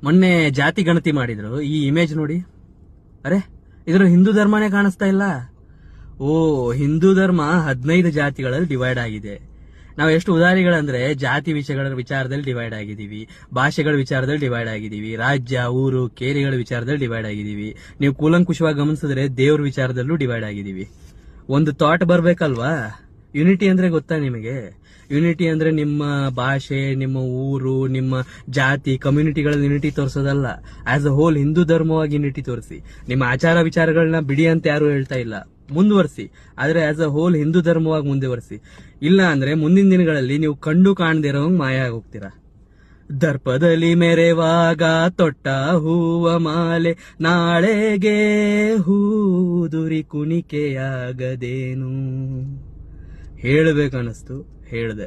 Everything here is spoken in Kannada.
ಮೊನ್ನೆ ಜಾತಿ ಗಣತಿ ಮಾಡಿದ್ರು. ಈ ಇಮೇಜ್ ನೋಡಿ, ಅರೆ ಇದ್ರ ಹಿಂದೂ ಧರ್ಮನೇ ಕಾಣಿಸ್ತಾ ಇಲ್ಲ. ಓ, ಹಿಂದೂ ಧರ್ಮ 15 ಜಾತಿಗಳಲ್ಲಿ ಡಿವೈಡ್ ಆಗಿದೆ. ನಾವು ಎಷ್ಟು ಉದಾಹರಣೆಗಳಂದ್ರೆ ಜಾತಿ ವಿಚಾರದಲ್ಲಿ ಡಿವೈಡ್ ಆಗಿದ್ದೀವಿ, ಭಾಷೆಗಳ ವಿಚಾರದಲ್ಲಿ ಡಿವೈಡ್ ಆಗಿದ್ದೀವಿ, ರಾಜ್ಯ, ಊರು, ಕೇರಿಗಳ ವಿಚಾರದಲ್ಲಿ ಡಿವೈಡ್ ಆಗಿದ್ದೀವಿ. ನೀವು ಕೂಲಂಕುಷವಾಗಿ ಗಮನಿಸಿದ್ರೆ ದೇವ್ರ ವಿಚಾರದಲ್ಲೂ ಡಿವೈಡ್ ಆಗಿದ್ದೀವಿ. ಒಂದು ಥಾಟ್ ಬರ್ಬೇಕಲ್ವಾ? ಯುನಿಟಿ ಅಂದ್ರೆ ಗೊತ್ತಾ ನಿಮಗೆ? ಯುನಿಟಿ ಅಂದ್ರೆ ನಿಮ್ಮ ಭಾಷೆ, ನಿಮ್ಮ ಊರು, ನಿಮ್ಮ ಜಾತಿ, ಕಮ್ಯುನಿಟಿಗಳ ಯುನಿಟಿ ತೋರಿಸೋದಲ್ಲ. ಆಸ್ ಅ ಹೋಲ್ ಹಿಂದೂ ಧರ್ಮವಾಗಿ ಯುನಿಟಿ ತೋರಿಸಿ. ನಿಮ್ಮ ಆಚಾರ ವಿಚಾರಗಳನ್ನ ಬಿಡಿ ಅಂತ ಯಾರು ಹೇಳ್ತಾ ಇಲ್ಲ, ಮುಂದುವರಿಸಿ. ಆದ್ರೆ ಆಸ್ ಅ ಹೋಲ್ ಹಿಂದೂ ಧರ್ಮವಾಗಿ ಮುಂದುವರಿಸಿ. ಇಲ್ಲ ಅಂದ್ರೆ ಮುಂದಿನ ದಿನಗಳಲ್ಲಿ ನೀವು ಕಂಡು ಕಾಣದಿರೋಂಗ್ ಮಾಯ ಆಗೋಗ್ತೀರಾ. ದರ್ಪದಲ್ಲಿ ಮೆರೆವಾಗ ತೊಟ್ಟ ಹೂವ ಮಾಲೆ, ನಾಳೆಗೆ ಹೂದುರಿ ಕುಣಿಕೆಯಾಗದೇನು. ಹೇಳಬೇಕನ್ನಿಸ್ತು, ಹೇಳ್ದೆ.